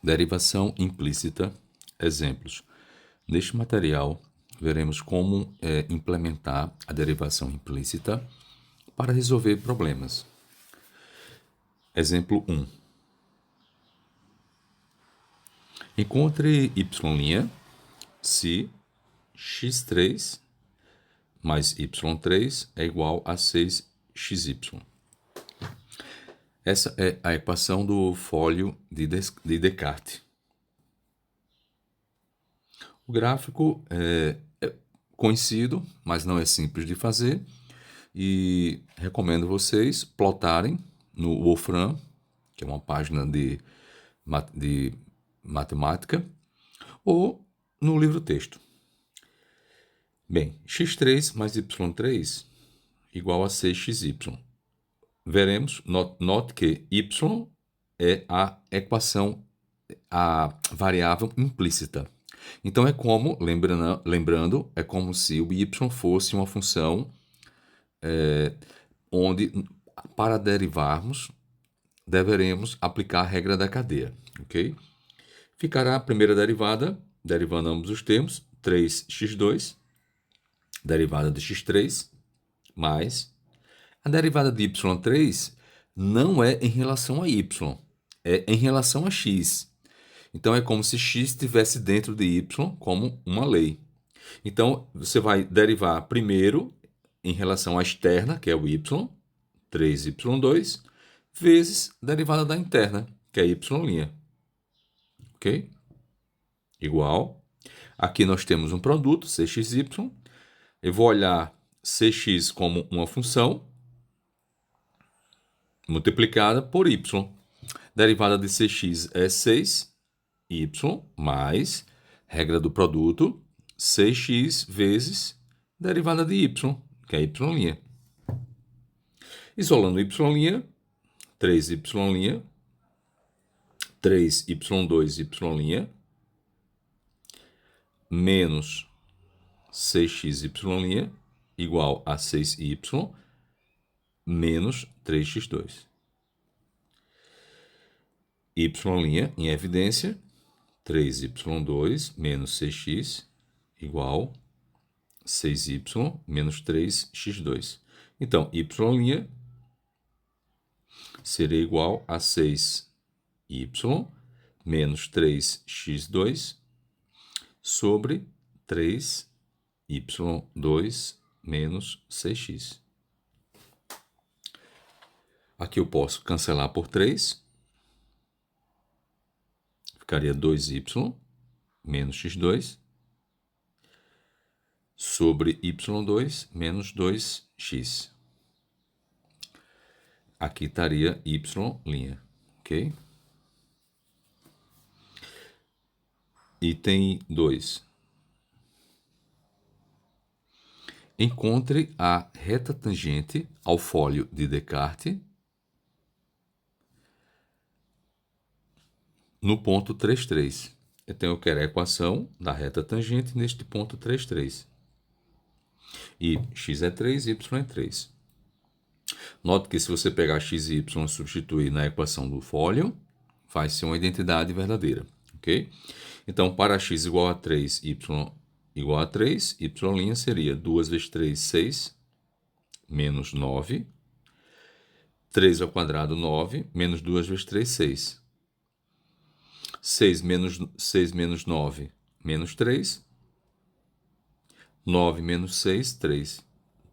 Derivação implícita. Exemplos. Neste material, veremos como implementar a derivação implícita para resolver problemas. Exemplo 1. Encontre y' se x3 mais y3 é igual a 6xy. Essa é a equação do fólio de Descartes. O gráfico é conhecido, mas não é simples de fazer, e recomendo vocês plotarem no Wolfram, que é uma página de matemática, ou no livro-texto. Bem, x3 mais y3 igual a 6xy. Veremos, note que y é a equação, a variável implícita. Então, é como, lembrando, é como se o y fosse uma função onde, para derivarmos, deveremos aplicar a regra da cadeia, ok? Ficará a primeira derivada, derivando ambos os termos, 3x2, derivada de x3, mais a derivada de y3 não é em relação a y, é em relação a x. Então, é como se x estivesse dentro de y como uma lei. Então, você vai derivar primeiro em relação à externa, que é o y, 3y2, vezes a derivada da interna, que é y'. Ok? Igual. Aqui nós temos um produto, 6xy. Eu vou olhar cx como uma função multiplicada por y. Derivada de cx é 6y mais regra do produto, 6x vezes derivada de y, que é y'. Isolando y', 3y', 3y2y', menos 6xy' igual a 6y menos 3x2. Y' em evidência, 3y2 menos 6x igual 6y menos 3x2. Então, y' seria igual a 6y menos 3x2 sobre 3y2 menos 6x. Aqui eu posso cancelar por 3. Ficaria 2y menos x2 sobre y2 menos 2x. Aqui estaria y', ok? Item 2. Encontre a reta tangente ao fólio de Descartes no ponto 3,3. Então, eu quero a equação da reta tangente neste ponto 3,3. E x é 3, y é 3. Note que se você pegar x e y e substituir na equação do fólio, vai ser uma identidade verdadeira, ok? Então, para x igual a 3, y igual a 3, y' seria 2 vezes 3, 6, menos 9. 3 ao quadrado, 9, menos 2 vezes 3, 6. 6 menos 9, menos 3. 9 menos 6, 3.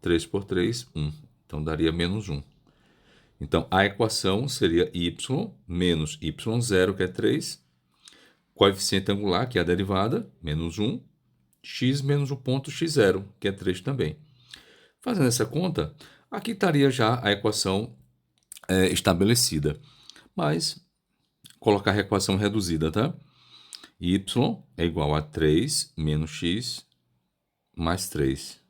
3 por 3, 1. Então, daria menos 1. Então, a equação seria y menos y0, que é 3. Coeficiente angular, que é a derivada, menos 1. X menos o ponto x0, que é 3 também. Fazendo essa conta, aqui estaria já a equação estabelecida. Mas, colocar a equação reduzida, tá? Y é igual a 3 menos x mais 3.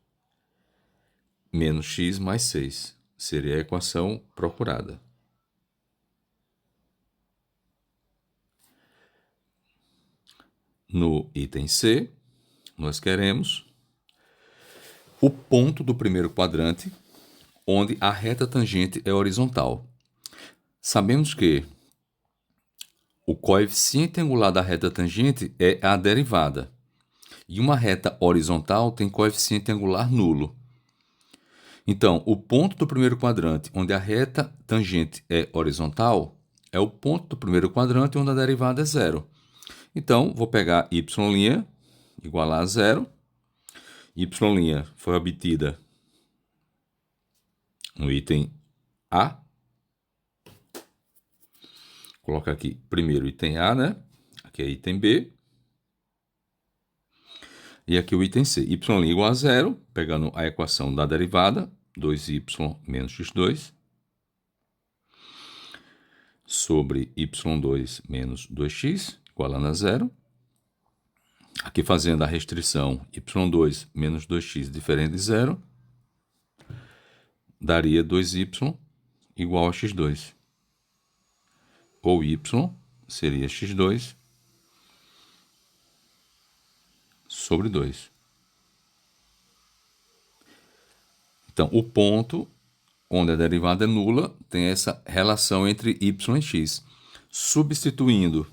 Menos x mais 6. Seria a equação procurada. No item C, nós queremos o ponto do primeiro quadrante, onde a reta tangente é horizontal. Sabemos que O coeficiente angular da reta tangente é a derivada. E uma reta horizontal tem coeficiente angular nulo. Então, o ponto do primeiro quadrante onde a reta tangente é horizontal é o ponto do primeiro quadrante onde a derivada é zero. Então, vou pegar y' igual a zero. Y' foi obtida no item A. Coloca aqui primeiro item A, né? Aqui é item B. E aqui o item C. Y' igual a zero, pegando a equação da derivada, 2y menos x2, sobre y2 menos 2x, igualando a zero. Aqui fazendo a restrição, y2 menos 2x diferente de zero, daria 2y igual a x2. Ou y seria x2 sobre 2. Então, o ponto onde a derivada é nula tem essa relação entre y e x. Substituindo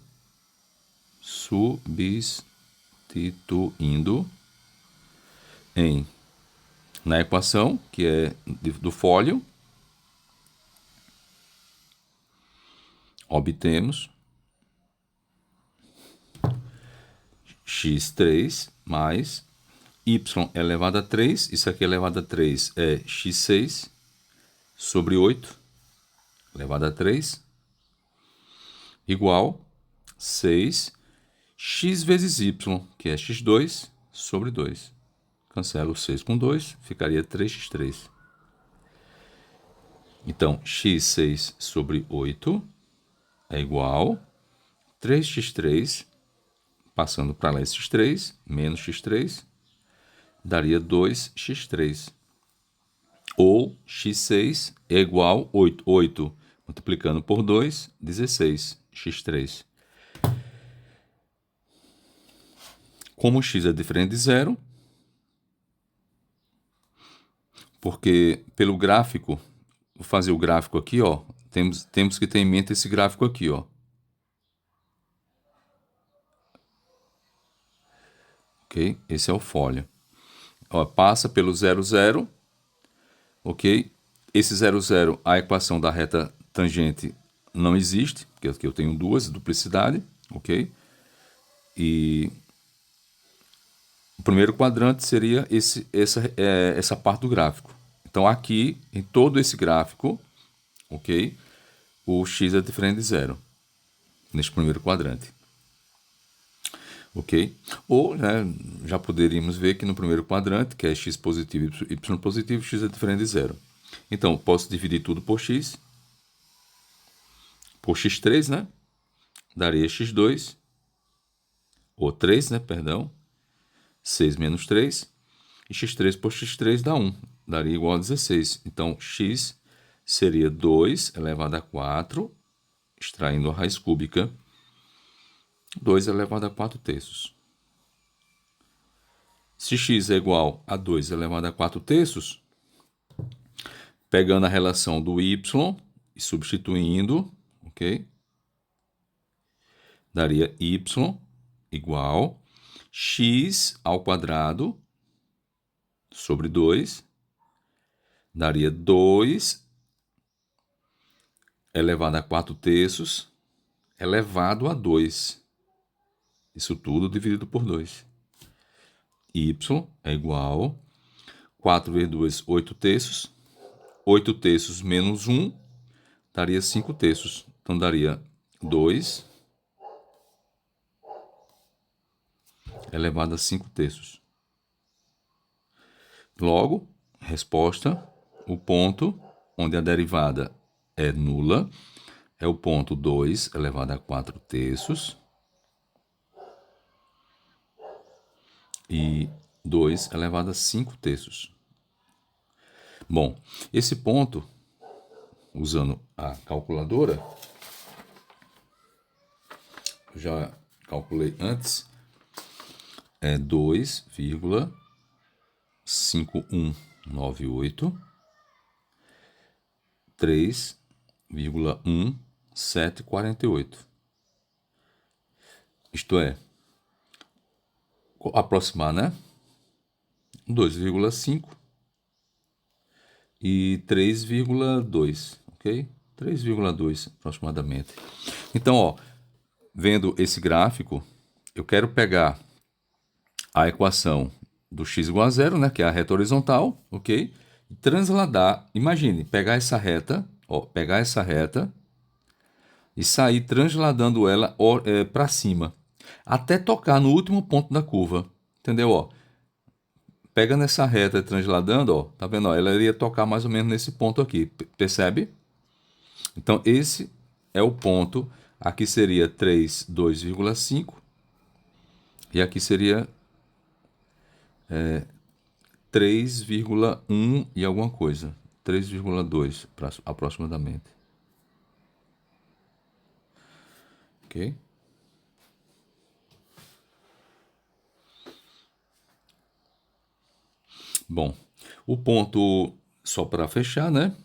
na equação, que é do fólio, obtemos x3 mais y elevado a 3, isso aqui elevado a 3 é x6 sobre 8 elevado a 3, igual 6 x vezes y, que é x2 sobre 2. Cancelo 6 com 2, ficaria 3x3. Então, x6 sobre 8 é igual 3x3, passando para lá esses 3, menos x3, daria 2x3. Ou x6 é igual 8. 8 multiplicando por 2, 16, x3. Como x é diferente de zero, porque pelo gráfico, vou fazer o gráfico aqui, ó, temos que ter em mente esse gráfico aqui, ó. Ok? Esse é o fólio. Ó, passa pelo 0, 0, ok? Esse 0, 0, a equação da reta tangente não existe, porque aqui eu tenho duas, duplicidade, ok? E o primeiro quadrante seria essa parte do gráfico. Então, aqui, em todo esse gráfico, ok? O x é diferente de zero, neste primeiro quadrante. Ok? Ou, né, já poderíamos ver que no primeiro quadrante, que é x positivo e y positivo, x é diferente de zero. Então, posso dividir tudo por x, por x3, né? Daria x2, ou 3, né, perdão, 6 menos 3, e x3 por x3 dá 1, daria igual a 16. Então, x seria 2 elevado a 4, extraindo a raiz cúbica, 2 elevado a 4 terços. Se x é igual a 2 elevado a 4 terços, pegando a relação do y e substituindo, ok? Daria y igual x ao quadrado sobre 2, daria 2 elevado a 4 terços elevado a 2. Isso tudo dividido por 2. Y é igual 4 vezes 2, 8 terços. 8 terços menos 1 daria 5 terços. Então, daria 2 elevado a 5 terços. Logo, resposta, o ponto onde a derivada é nula é o ponto 2 elevado a 4 terços e 2 elevado a 5 terços. Bom, esse ponto, usando a calculadora, já calculei antes, é 2,5198 3,1748. Isto é, aproximar, né? 2,5 e 3,2, ok? 3,2 aproximadamente. Então, ó, vendo esse gráfico, eu quero pegar a equação do x igual a zero, né, que é a reta horizontal, ok? E transladar, imagine, pegar essa reta, ó, pegar essa reta e sair transladando ela para cima, até tocar no último ponto da curva, entendeu? Ó, pegando essa reta e transladando, ó, tá vendo? Ó, ela iria tocar mais ou menos nesse ponto aqui, percebe? Então, esse é o ponto. Aqui seria 3, 2,5 e aqui seria 3,1 e alguma coisa. 3,2 aproximadamente. Ok? Bom, o ponto, só para fechar, né?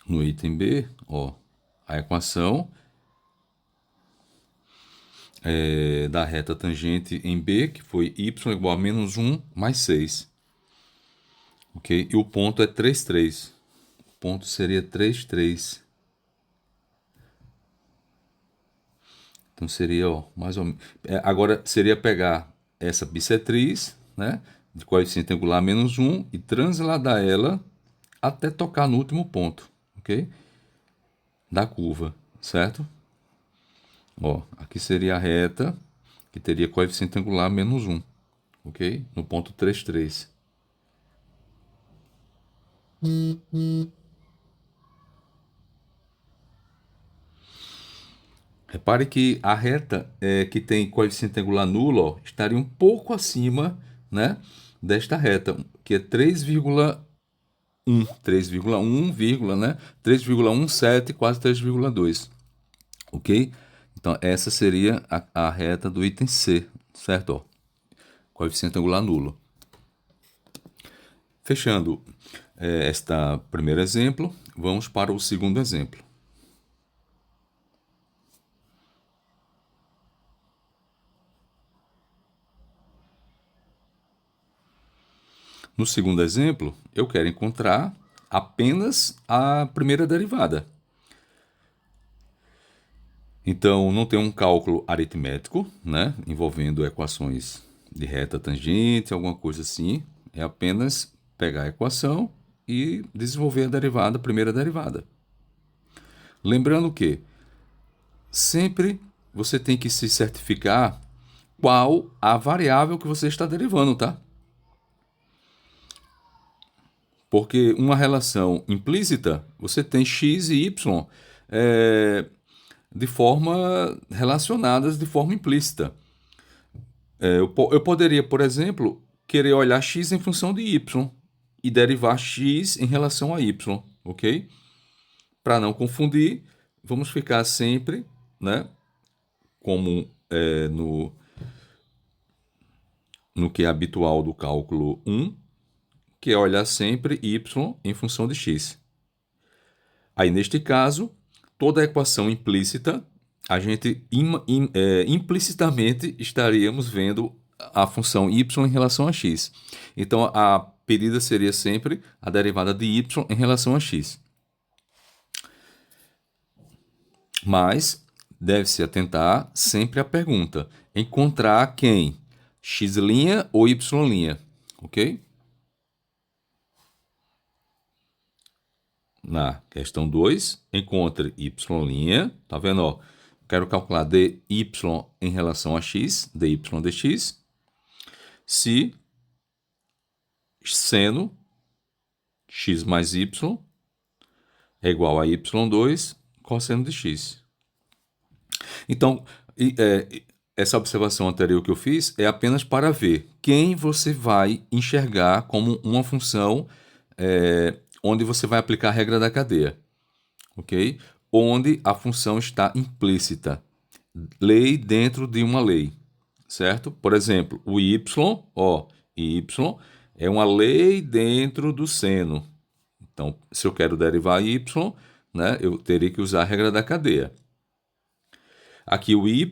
No item B, ó, a equação da reta tangente em B, que foi y igual a menos 1 mais 6. Ok? E o ponto é 3, 3. O ponto seria 3, 3. Então seria, ó, mais ou menos. Agora seria pegar essa bissetriz, né? De coeficiente angular menos 1 e transladar ela até tocar no último ponto, ok? Da curva, certo? Ó, aqui seria a reta que teria coeficiente angular menos 1, ok? No ponto 3, 3. Repare que a reta que tem coeficiente angular nulo, ó, estaria um pouco acima, né, desta reta, que é 3,1, 3,1, né, 3,17, quase 3,2, ok? Então, essa seria a reta do item C, certo? Ó, coeficiente angular nulo. Fechando este primeiro exemplo, vamos para o segundo exemplo. No segundo exemplo, eu quero encontrar apenas a primeira derivada. Então, não tem um cálculo aritmético, né, envolvendo equações de reta tangente, alguma coisa assim. É apenas pegar a equação e desenvolver a derivada, a primeira derivada. Lembrando que sempre você tem que se certificar qual a variável que você está derivando, tá? Porque uma relação implícita, você tem x e y de forma relacionadas de forma implícita. Eu poderia, por exemplo, querer olhar x em função de y e derivar x em relação a y, ok? Para não confundir, vamos ficar sempre, né, como no que é habitual do cálculo 1, que é olhar sempre y em função de x. Aí, neste caso, toda a equação implícita, a gente implicitamente estaríamos vendo a função y em relação a x. Então, a pedida seria sempre a derivada de y em relação a x. Mas deve-se atentar sempre à pergunta: encontrar quem? X' ou Y', ok? Na questão 2, encontre y', tá vendo? Ó? Quero calcular dy em relação a x, dy dx, se seno x mais y é igual a y2 cosseno de x. Então, essa observação anterior que eu fiz é apenas para ver quem você vai enxergar como uma função onde você vai aplicar a regra da cadeia, ok? Onde a função está implícita. Lei dentro de uma lei, certo? Por exemplo, o y, ó, y é uma lei dentro do seno, Então, se eu quero derivar y, né, eu teria que usar a regra da cadeia. Aqui o y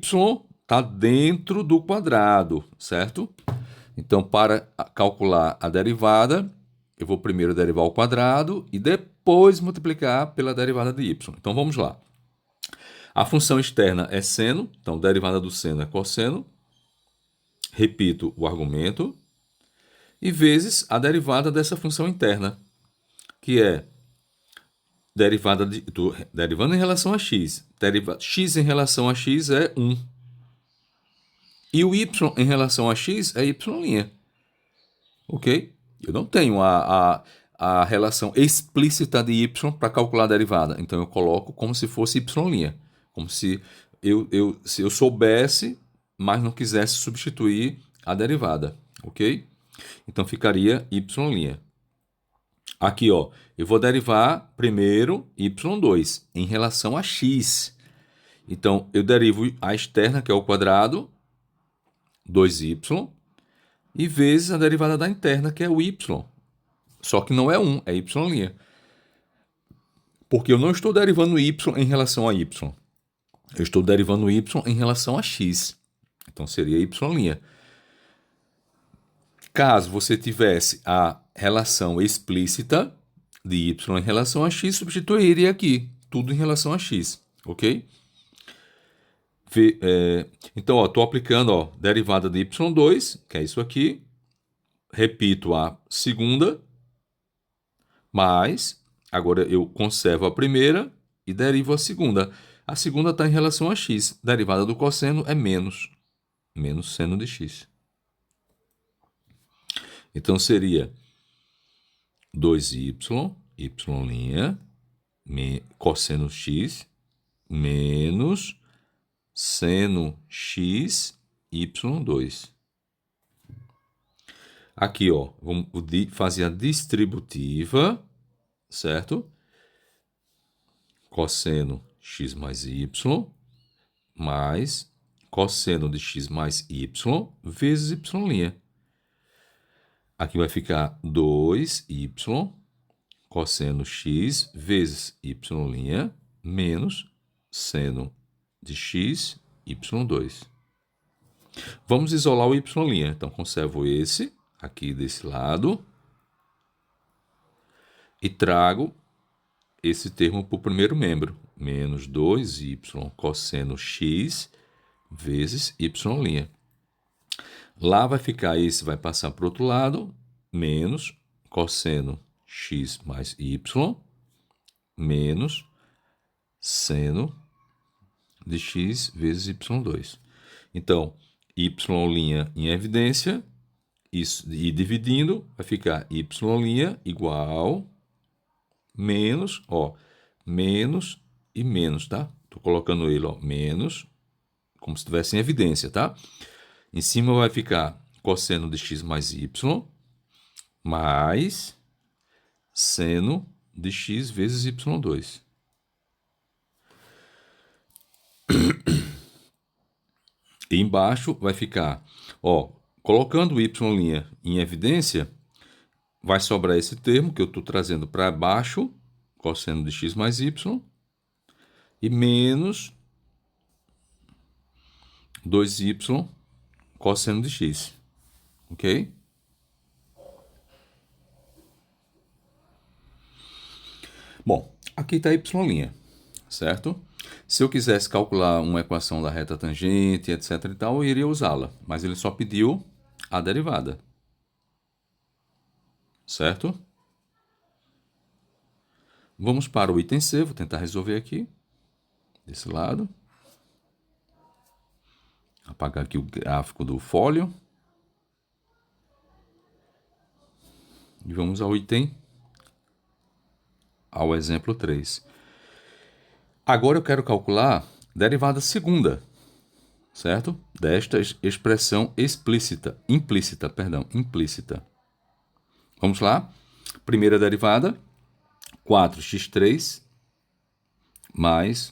está dentro do quadrado, certo? Então, para calcular a derivada, eu vou primeiro derivar o quadrado e depois multiplicar pela derivada de y. Então, vamos lá. A função externa é seno, então derivada do seno é cosseno. Repito o argumento. E vezes a derivada dessa função interna, que é derivando em relação a x. X em relação a x é 1. E o y em relação a x é y'. Ok? Eu não tenho a relação explícita de y para calcular a derivada. Então eu coloco como se fosse y'. Como se eu soubesse, mas não quisesse substituir a derivada. Ok? Então ficaria y'. Aqui, ó, eu vou derivar primeiro y2 em relação a x. Então, eu derivo a externa, que é o quadrado, 2y, e vezes a derivada da interna, que é o y. Só que não é 1, é y'. Porque eu não estou derivando y em relação a y. Eu estou derivando y em relação a x. Então, seria y'. Caso você tivesse a relação explícita de y em relação a x, substituiria aqui, tudo em relação a x, ok? Então, estou aplicando, ó, derivada de y2, que é isso aqui. Repito a segunda, mas agora eu conservo a primeira e derivo a segunda. A segunda está em relação a x. Derivada do cosseno é menos seno de x. Então, seria 2y, cosseno x, menos seno x, y2. Aqui, ó, vamos fazer a distributiva, certo? Cosseno x mais y, mais cosseno de x mais y, vezes y'. Aqui vai ficar 2y cosseno x vezes y', menos seno de x, y2. Vamos isolar o y'. Então, conservo esse aqui desse lado e trago esse termo para o primeiro membro. Menos 2y cosseno x vezes y'. Lá vai ficar, esse vai passar para o outro lado, menos cosseno x mais y, menos seno de x vezes y2. Então, y' em evidência, isso, e dividindo, vai ficar y' igual menos, ó, menos e menos, tá? Estou colocando ele, ó, menos, como se estivesse em evidência, tá? Em cima vai ficar cosseno de x mais y, mais seno de x vezes y2. E embaixo vai ficar, ó, colocando o y' em evidência, vai sobrar esse termo que eu estou trazendo para baixo, cosseno de x mais y, e menos 2y cosseno de x, ok? Bom, aqui está y', certo? Se eu quisesse calcular uma equação da reta tangente, etc e tal, eu iria usá-la, mas ele só pediu a derivada, certo? Vamos para o item C, vou tentar resolver aqui, desse lado. Apagar aqui o gráfico do fólio. E vamos ao exemplo 3. Agora eu quero calcular derivada segunda, certo? Desta expressão implícita. Vamos lá? Primeira derivada, 4x3 mais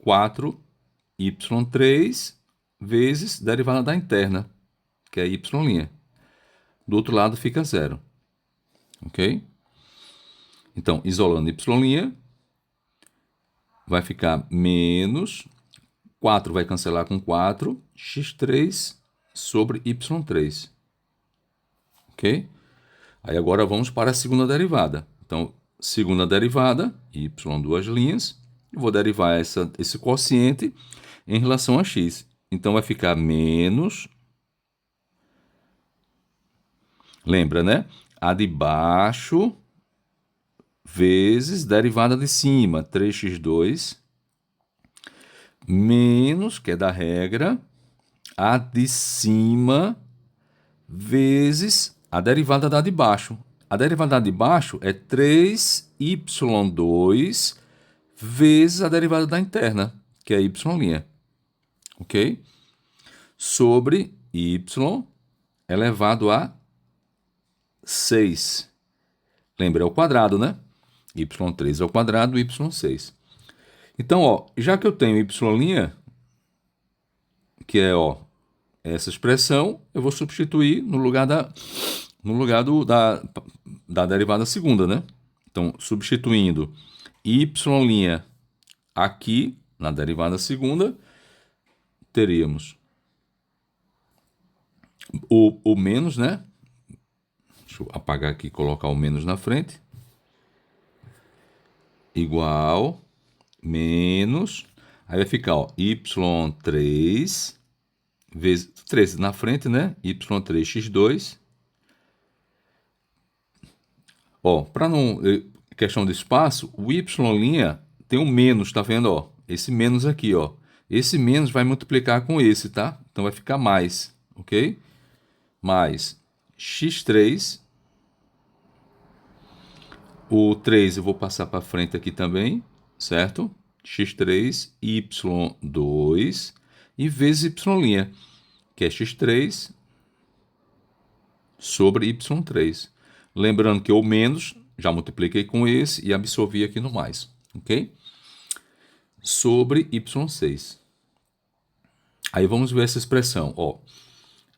4y3 vezes derivada da interna, que é y'. Do outro lado fica 0. Ok? Então, isolando y', vai ficar menos 4 vai cancelar com 4, x3 sobre y3. Ok? Aí agora vamos para a segunda derivada. Então, segunda derivada, y duas linhas, eu vou derivar esse quociente em relação a x. Então, vai ficar menos... Lembra, né? A de baixo vezes derivada de cima, 3x2, menos, que é da regra, a de cima vezes a derivada da de baixo. A derivada da de baixo é 3y2 vezes a derivada da interna, que é y', ok? Sobre y elevado a 6. Lembra, é o quadrado, né? y3 ao quadrado, y6. Então, ó, já que eu tenho y', que é, ó, essa expressão, eu vou substituir no lugar da derivada segunda, né? Então, substituindo y' aqui, na derivada segunda, teríamos o menos, né? Deixa eu apagar aqui e colocar o menos na frente. Igual, menos, aí vai ficar, ó, y3 vezes 3 na frente, né? y3x2. Ó, para não questão de espaço, o y' tem um menos, tá vendo, ó? Esse menos aqui, ó. Esse menos vai multiplicar com esse, tá? Então vai ficar mais, ok? Mais x3. O 3 eu vou passar para frente aqui também, certo? x3, y2 e vezes y', que é x3 sobre y3. Lembrando que o menos, já multipliquei com esse e absorvi aqui no mais, ok? Sobre y6. Aí vamos ver essa expressão, ó.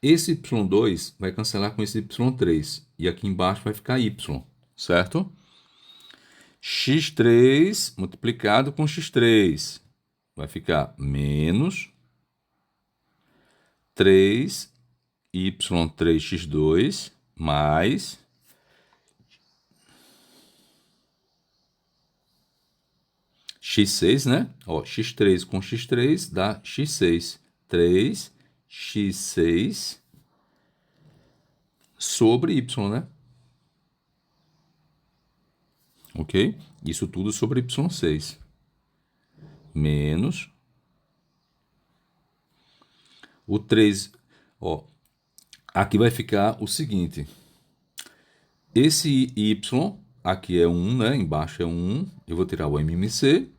Esse y2 vai cancelar com esse y3 e aqui embaixo vai ficar y, certo? x3 multiplicado com x3 vai ficar menos 3y3x2 mais x6, né? Ó, x3 com x3 dá x6. 3x6 sobre y, né? Ok? Isso tudo sobre y6. Menos o 3. Ó, aqui vai ficar o seguinte. Esse y aqui é 1, né? Embaixo é 1. Eu vou tirar o MMC.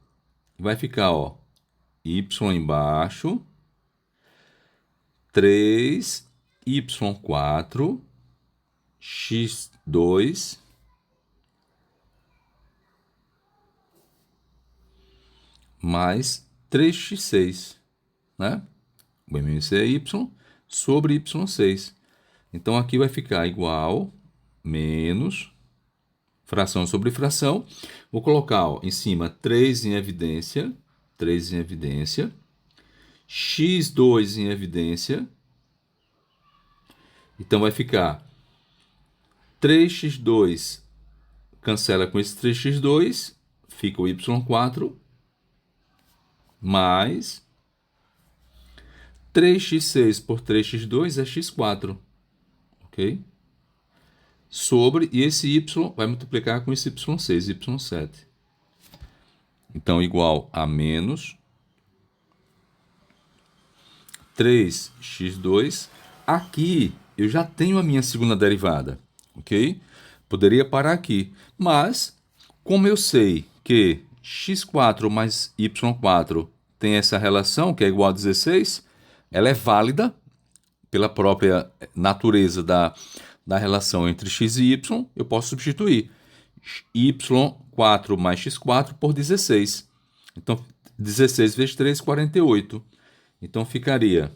Vai ficar, ó, y embaixo. 3y4 x2 mais 3x6, né? O MMC é y sobre y6. Então, aqui vai ficar igual, menos, fração sobre fração. Vou colocar, ó, em cima 3 em evidência, 3 em evidência, x2 em evidência. Então, vai ficar 3x2 cancela com esse 3x2, fica o y4, mais 3x6 por 3x2 é x4, ok? Sobre, e esse y vai multiplicar com esse y6, y7. Então, igual a menos 3x2. Aqui eu já tenho a minha segunda derivada, ok? Poderia parar aqui, mas como eu sei que x4 mais y4 tem essa relação, que é igual a 16, ela é válida pela própria natureza da relação entre x e y, eu posso substituir y4 mais x4 por 16. Então, 16 vezes 3, 48. Então, ficaria...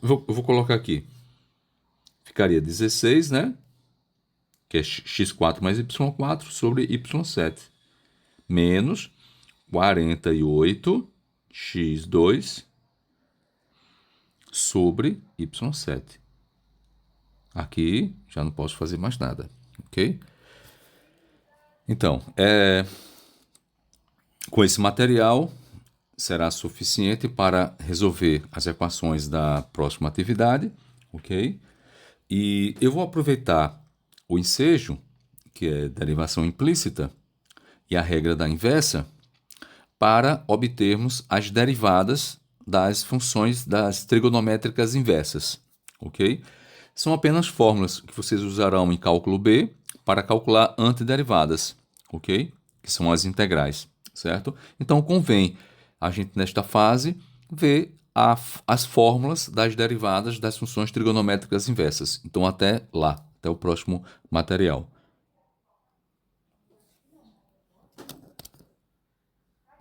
Eu vou colocar aqui. Ficaria 16, né? que é x4 mais y4 sobre y7, menos 48x2 sobre y7. Aqui já não posso fazer mais nada, ok? Então, com esse material será suficiente para resolver as equações da próxima atividade, ok? E eu vou aproveitar o ensejo, que é derivação implícita, e a regra da inversa, para obtermos as derivadas das funções das trigonométricas inversas, ok? São apenas fórmulas que vocês usarão em cálculo B para calcular antiderivadas, ok? Que são as integrais, certo? Então convém a gente, nesta fase, ver as fórmulas das derivadas das funções trigonométricas inversas. Então até lá, até o próximo material.